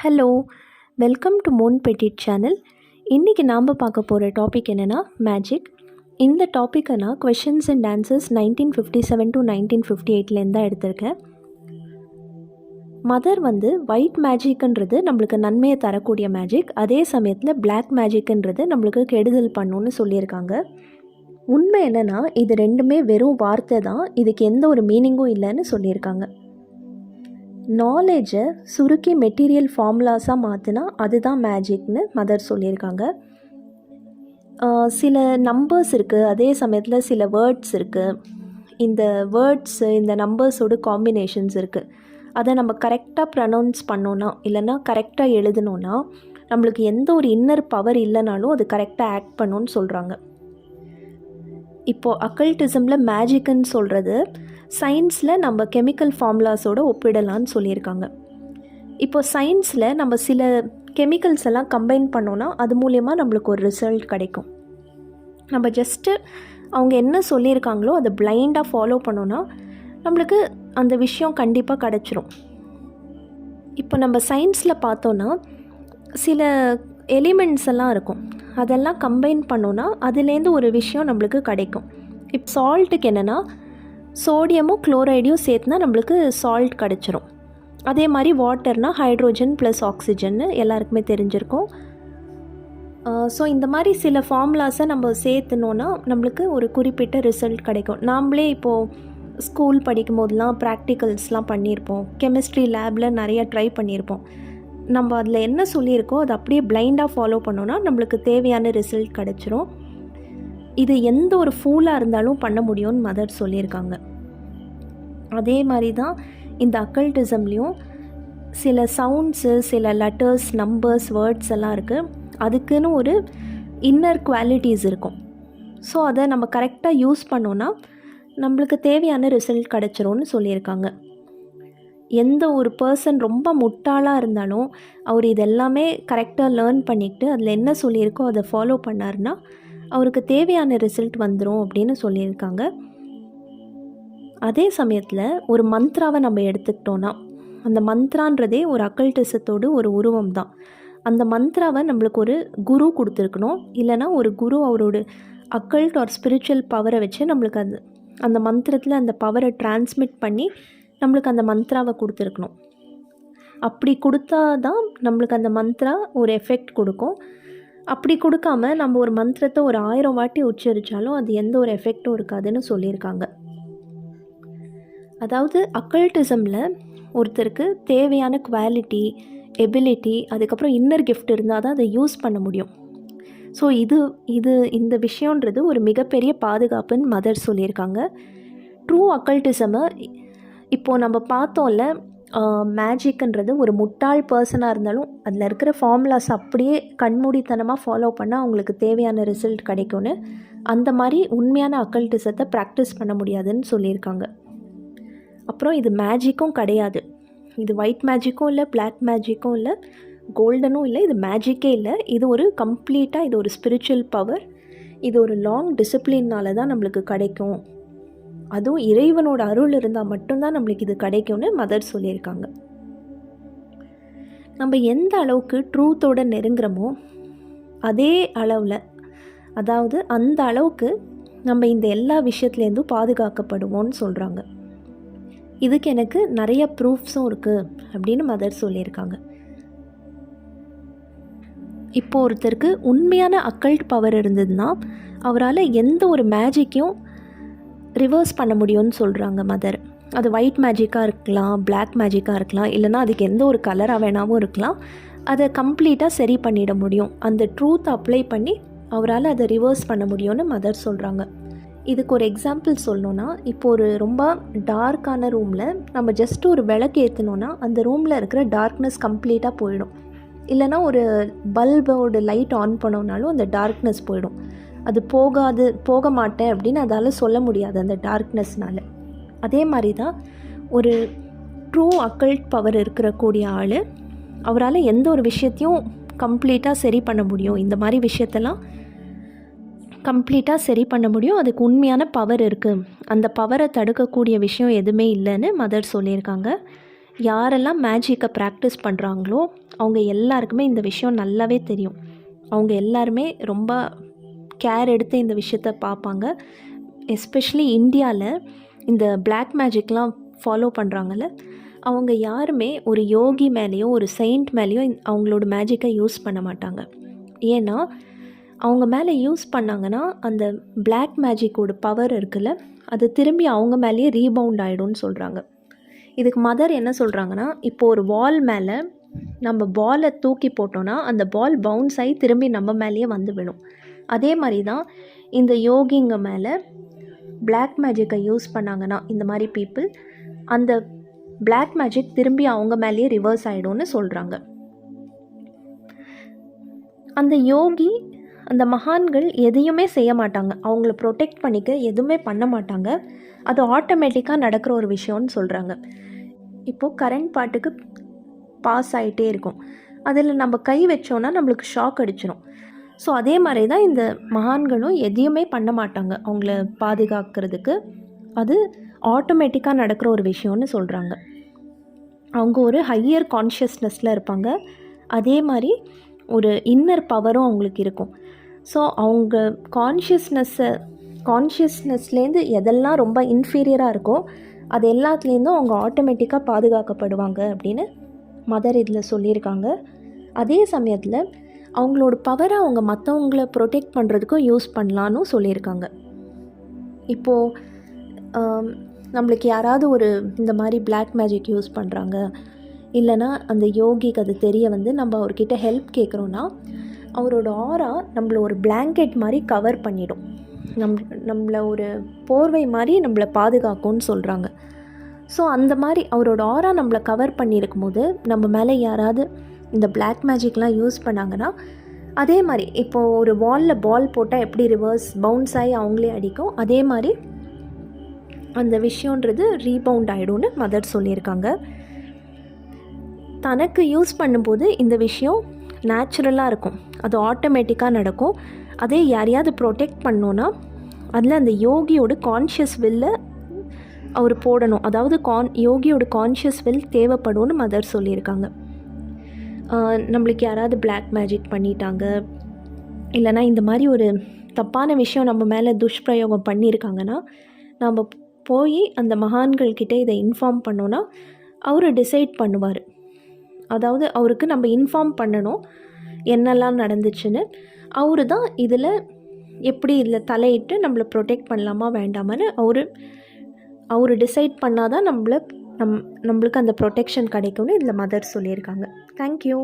Hello, welcome to Mon petite channel. இன்றைக்கி நாம் பார்க்க போகிற டாபிக் என்னென்னா மேஜிக். இந்த டாப்பிக்கை நான் கொஷின்ஸ் அண்ட் ஆன்சர்ஸ் 1957 to 1958 தான் எடுத்திருக்கேன். மதர் ஒயிட் மேஜிக்ன்றது நம்மளுக்கு நன்மையை தரக்கூடிய மேஜிக், அதே சமயத்தில் பிளாக் மேஜிக்ன்றது நம்மளுக்கு கெடுதல் பண்ணுன்னு சொல்லியிருக்காங்க. உண்மை என்னென்னா இது ரெண்டுமே வெறும் வார்த்தை தான், இதுக்கு எந்த ஒரு மீனிங்கும் இல்லைன்னு சொல்லியிருக்காங்க. நாலேஜை சுருக்கி மெட்டீரியல் ஃபார்முலாஸாக மாற்றினா அதுதான் மேஜிக்னு மதர் சொல்லியிருக்காங்க. சில நம்பர்ஸ் இருக்குது, அதே சமயத்தில் சில வேர்ட்ஸ் இருக்குது. இந்த வேர்ட்ஸு இந்த நம்பர்ஸோட காம்பினேஷன்ஸ் இருக்குது. அதை நம்ம கரெக்டாக ப்ரனவுன்ஸ் பண்ணோன்னா இல்லைன்னா கரெக்டாக எழுதணுன்னா நம்மளுக்கு எந்த ஒரு இன்னர் பவர் இல்லைனாலும் அது கரெக்டாக ஆக்ட் பண்ணணுன்னு சொல்கிறாங்க. இப்போது அக்கல்டிசமில் மேஜிக்குன்னு சொல்கிறது சயின்ஸில் நம்ம கெமிக்கல் ஃபார்முலாஸோடு ஒப்பிடலான்னு சொல்லியிருக்காங்க. இப்போ சயின்ஸில் நம்ம சில கெமிக்கல்ஸ் எல்லாம் கம்பைன் பண்ணோன்னா அது மூலயமா நம்மளுக்கு ஒரு ரிசல்ட் கிடைக்கும். நம்ம ஜஸ்ட்டு அவங்க என்ன சொல்லியிருக்காங்களோ அதை பிளைண்டாக ஃபாலோ பண்ணோன்னா நம்மளுக்கு அந்த விஷயம் கண்டிப்பாக கிடச்சிரும். இப்போ நம்ம சயின்ஸில் பார்த்தோன்னா சில எலிமெண்ட்ஸ் எல்லாம் இருக்கும், அதெல்லாம் கம்பைன் பண்ணோன்னா அதுலேருந்து ஒரு விஷயம் நம்மளுக்கு கிடைக்கும். இப்போ சால்ட்டுக்கு என்னென்னா சோடியமும் குளோரைடையும் சேர்த்துனா நம்மளுக்கு சால்ட் கிடச்சிரும். அதே மாதிரி வாட்டர்னால் ஹைட்ரோஜன் ப்ளஸ் ஆக்சிஜன்னு எல்லாருக்குமே தெரிஞ்சிருக்கும். ஸோ இந்த மாதிரி சில ஃபார்முலாஸை நம்ம சேர்த்துனோன்னா நம்மளுக்கு ஒரு குறிப்பிட்ட ரிசல்ட் கிடைக்கும். நாம்ளே இப்போது ஸ்கூல் படிக்கும் போதெல்லாம் ப்ராக்டிகல்ஸ்லாம் பண்ணியிருப்போம், கெமிஸ்ட்ரி லேபில் நிறையா ட்ரை பண்ணியிருப்போம். நம்ம அதில் என்ன சொல்லியிருக்கோ அதை அப்படியே பிளைண்டாக ஃபாலோ பண்ணோன்னா நம்மளுக்கு தேவையான ரிசல்ட் கிடச்சிரும். இது எந்த ஒரு ஃபூலாக இருந்தாலும் பண்ண முடியும்னு மதர் சொல்லியிருக்காங்க. அதே மாதிரி தான் இந்த அக்கல்டிசம்லேயும் சில சவுண்ட்ஸு, சில லெட்டர்ஸ், நம்பர்ஸ், வேர்ட்ஸ் எல்லாம் இருக்குது. அதுக்குன்னு ஒரு இன்னர் குவாலிட்டிஸ் இருக்கும். ஸோ அதை நம்ம கரெக்டாக யூஸ் பண்ணோன்னா நம்மளுக்கு தேவையான ரிசல்ட் கிடச்சிரும்னு சொல்லியிருக்காங்க. எந்த ஒரு பர்சன் ரொம்ப முட்டாளாக இருந்தாலும் அவர் இதெல்லாமே கரெக்டாக லேர்ன் பண்ணிக்கிட்டு அதில் என்ன சொல்லியிருக்கோ அதை ஃபாலோ பண்ணார்னா அவருக்கு தேவையான ரிசல்ட் வந்துடும் அப்படின்னு சொல்லியிருக்காங்க. அதே சமயத்தில் ஒரு மந்த்ராவை நம்ம எடுத்துக்கிட்டோன்னா அந்த மந்த்ரான்றதே ஒரு அக்கல்டிசத்தோடு ஒரு உருவம் தான். அந்த மந்த்ராவை நம்மளுக்கு ஒரு குரு கொடுத்துருக்கணும், இல்லைனா ஒரு குரு அவரோட அக்கல்ட் ஒரு ஸ்பிரிச்சுவல் பவரை வச்சு நம்மளுக்கு அந்த மந்திரத்தில் அந்த பவரை டிரான்ஸ்மிட் பண்ணி நம்மளுக்கு அந்த மந்த்ராவை கொடுத்துருக்கணும். அப்படி கொடுத்தா தான் நம்மளுக்கு அந்த மந்த்ரா ஒரு எஃபெக்ட் கொடுக்கும். அப்படி கொடுக்காம நம்ம ஒரு மந்திரத்தை ஒரு 1000 வாட்டி உச்சரித்தாலும் அது எந்த ஒரு எஃபெக்டும் இருக்காதுன்னு சொல்லியிருக்காங்க. அதாவது அக்கல்டிசமில் ஒருத்தருக்கு தேவையான குவாலிட்டி, எபிலிட்டி, அதுக்கப்புறம் இன்னர் கிஃப்ட் இருந்தால் தான் அதை யூஸ் பண்ண முடியும். ஸோ இந்த விஷயன்றது ஒரு மிகப்பெரிய பாதுகாப்புன்னு மதர் சொல்லியிருக்காங்க. ட்ரூ அக்கல்டிசமை இப்போது நம்ம பார்த்தோம்ல, மேஜிக்ன்றது ஒரு முட்டாள் பர்சனாக இருந்தாலும் அதில் இருக்கிற ஃபார்முலாஸ் அப்படியே கண்மூடித்தனமாக ஃபாலோ பண்ணால் அவங்களுக்கு தேவையான ரிசல்ட் கிடைக்கும்னு, அந்த மாதிரி உண்மையான அக்கல்டிசத்தை ப்ராக்டிஸ் பண்ண முடியாதுன்னு சொல்லியிருக்காங்க. அப்புறம் இது மேஜிக்கும் கிடையாது, இது ஒயிட் மேஜிக்கும் இல்லை, பிளாக் மேஜிக்கும் இல்லை, கோல்டனும் இல்லை, இது மேஜிக்கே இல்லை. இது ஒரு கம்ப்ளீட்டாக இது ஒரு ஸ்பிரிச்சுவல் பவர். இது ஒரு லாங் டிசிப்ளின்னால தான் நம்மளுக்கு கிடைக்கும். அதுவும் இறைவனோட அருள் இருந்தால் மட்டும்தான் நம்மளுக்கு இது கிடைக்கும்னு மதர் சொல்லியிருக்காங்க. நம்ம எந்த அளவுக்கு ட்ரூத்தோடு நெருங்குறோமோ அதே அளவில், அதாவது அந்த அளவுக்கு நம்ம இந்த எல்லா விஷயத்துலேருந்தும் பாதுகாக்கப்படுவோம்னு சொல்கிறாங்க. இதுக்கு எனக்கு நிறைய ப்ரூஃப்ஸும் இருக்குது அப்படின்னு மதர் சொல்லியிருக்காங்க. இப்போ ஒருத்தருக்கு உண்மையான அக்கல்ட் பவர் இருந்ததுன்னா அவரால் எந்த ஒரு மேஜிக்கையும் ரிவர்ஸ் பண்ண முடியும்னு சொல்கிறாங்க மதர். அது ஒயிட் மேஜிக்காக இருக்கலாம், பிளாக் மேஜிக்காக இருக்கலாம், இல்லைனா அதுக்கு எந்த ஒரு கலராக வேணாவும் இருக்கலாம். அதை கம்ப்ளீட்டாக சரி பண்ணிட முடியும். அந்த ட்ரூத் அப்ளை பண்ணி அவரால் அதை ரிவர்ஸ் பண்ண முடியும்னு மதர் சொல்கிறாங்க. இதுக்கு ஒரு எக்ஸாம்பிள் சொல்லணுன்னா, இப்போ ஒரு ரொம்ப டார்க்கான ரூமில் நம்ம ஜஸ்ட் ஒரு விளக்கு ஏற்றினோன்னா அந்த ரூமில் இருக்கிற டார்க்னஸ் கம்ப்ளீட்டாக போயிடும். இல்லைனா ஒரு பல்போட லைட் ஆன் பண்ணோன்னாலும் அந்த டார்க்னஸ் போயிடும். அது போக மாட்டேன் அப்படின்னு அதால் சொல்ல முடியாது அந்த டார்க்னஸ்னால். அதே மாதிரி தான் ஒரு ட்ரூ அக்கல்ட் பவர் இருக்கக்கூடிய ஆள், அவரால் எந்த ஒரு விஷயத்தையும் கம்ப்ளீட்டாக சரி பண்ண முடியும். இந்த மாதிரி விஷயத்தெல்லாம் கம்ப்ளீட்டாக சரி பண்ண முடியும். அதுக்கு உண்மையான பவர் இருக்குது. அந்த பவரை தடுக்கக்கூடிய விஷயம் எதுவுமே இல்லைன்னு மதர் சொல்லியிருக்காங்க. யாரெல்லாம் மேஜிக்கை ப்ராக்டிஸ் பண்ணுறாங்களோ அவங்க எல்லாருக்குமே இந்த விஷயம் நல்லாவே தெரியும். அவங்க எல்லாருமே ரொம்ப கேர் எடுத்து இந்த விஷயத்த பார்ப்பாங்க. எஸ்பெஷலி இந்தியாவில் இந்த பிளாக் மேஜிக்லாம் ஃபாலோ பண்ணுறாங்கல்ல, அவங்க யாருமே ஒரு யோகி மேலேயோ ஒரு செயிண்ட் மேலேயோ அவங்களோட மேஜிக்கை யூஸ் பண்ண மாட்டாங்க. ஏன்னா அவங்க மேலே யூஸ் பண்ணாங்கன்னா அந்த பிளாக் மேஜிக்கோட பவர் இருக்குல்ல, அது திரும்பி அவங்க மேலேயே ரீபவுண்ட் ஆகிடும்னு சொல்கிறாங்க. இதுக்கு மதர் என்ன சொல்கிறாங்கன்னா, இப்போது ஒரு வால் மேலே நம்ம பாலை தூக்கி போட்டோன்னா அந்த பால் பவுன்ஸ் ஆகி திரும்பி நம்ம மேலேயே வந்து விடும். அதே மாதிரி தான் இந்த யோகிங்க மேலே பிளாக் மேஜிக்கை யூஸ் பண்ணாங்கன்னா இந்த மாதிரி பீப்புள், அந்த பிளாக் மேஜிக் திரும்பி அவங்க மேலேயே ரிவர்ஸ் ஆகிடும்னு சொல்கிறாங்க. அந்த யோகி, அந்த மகான்கள் எதையுமே செய்ய மாட்டாங்க, அவங்கள ப்ரொடெக்ட் பண்ணிக்க எதுவுமே பண்ண மாட்டாங்க. அது ஆட்டோமேட்டிக்காக நடக்கிற ஒரு விஷயம்னு சொல்கிறாங்க. இப்போது கரண்ட் பாட்டுக்கு பாஸ் ஆகிட்டே இருக்கும், அதில் நம்ம கை வச்சோன்னா நம்மளுக்கு ஷாக் அடிச்சிடும். ஸோ அதே மாதிரி தான் இந்த மகான்களும் எதையுமே பண்ண மாட்டாங்க அவங்கள பாதுகாக்கிறதுக்கு. அது ஆட்டோமேட்டிக்காக நடக்கிற ஒரு விஷயம்னு சொல்கிறாங்க. அவங்க ஒரு ஹையர் கான்ஷியஸ்னஸில் இருப்பாங்க. அதே மாதிரி ஒரு இன்னர் பவரும் அவங்களுக்கு இருக்கும். ஸோ அவங்க கான்ஷியஸ்னஸ்லேருந்து எதெல்லாம் ரொம்ப இன்ஃபீரியராக இருக்கோ அது எல்லாத்துலேருந்தும் அவங்க ஆட்டோமேட்டிக்காக பாதுகாக்கப்படுவாங்க அப்படின்னு மதர் இதில் சொல்லியிருக்காங்க. அதே சமயத்தில் அவங்களோட பவரை அவங்க மற்றவங்கள ப்ரொடெக்ட் பண்ணுறதுக்கும் யூஸ் பண்ணலான்னு சொல்லியிருக்காங்க. இப்போது நம்மளுக்கு யாராவது ஒரு இந்த மாதிரி பிளாக் மேஜிக் யூஸ் பண்ணுறாங்க, இல்லைனா அந்த யோகிக்கு அது தெரிய வந்து நம்ம அவர்கிட்ட ஹெல்ப் கேட்குறோன்னா அவரோட ஆரா நம்மளை ஒரு பிளாங்கெட் மாதிரி கவர் பண்ணிடும், நம்மளை ஒரு போர்வை மாதிரி நம்மளை பாதுகாக்கும்னு சொல்கிறாங்க. ஸோ அந்த மாதிரி அவரோட ஆரா நம்மளை கவர் பண்ணியிருக்கும் போது நம்ம மேலே யாராவது இந்த பிளாக் மேஜிக்லாம் யூஸ் பண்ணாங்கன்னா, அதே மாதிரி இப்போது ஒரு வாலில் பால் போட்டால் எப்படி ரிவர்ஸ் பவுன்ஸ் ஆகி அவங்களே அடிக்கும், அதே மாதிரி அந்த விஷயன்றது ரீபவுண்ட் ஆகிடும்னு மதர் சொல்லியிருக்காங்க. தனக்கு யூஸ் பண்ணும்போது இந்த விஷயம் நேச்சுரலாக இருக்கும், அது ஆட்டோமேட்டிக்காக நடக்கும். அதே யாரையாவது ப்ரொடெக்ட் பண்ணோன்னா அதில் அந்த யோகியோட கான்ஷியஸ் வில்லை அவர் போடணும், அதாவது யோகியோட கான்ஷியஸ் வில் தேவைப்படும்னு மதர் சொல்லியிருக்காங்க. நம்மளுக்கு யாராவது பிளாக் மேஜிக் பண்ணிட்டாங்க, இல்லைனா இந்த மாதிரி ஒரு தப்பான விஷயம் நம்ம மேலே துஷ்பிரயோகம் பண்ணியிருக்காங்கன்னா நம்ம போய் அந்த மகான்கள்கிட்ட இதை இன்ஃபார்ம் பண்ணோன்னா அவர் டிசைட் பண்ணுவார். அதாவது அவருக்கு நம்ம இன்ஃபார்ம் பண்ணணும் என்னெல்லாம் நடந்துச்சுன்னு. அவரு தான் இதில் எப்படி இதில் தலையிட்டு நம்மளை ப்ரொடெக்ட் பண்ணலாமா வேண்டாமான்னு அவர் டிசைட் பண்ணால் தான் நம்மளுக்கு அந்த ப்ரொடெக்ஷன் கிடைக்கும்னு இதில் மதர் சொல்லியிருக்காங்க. தேங்க்யூ.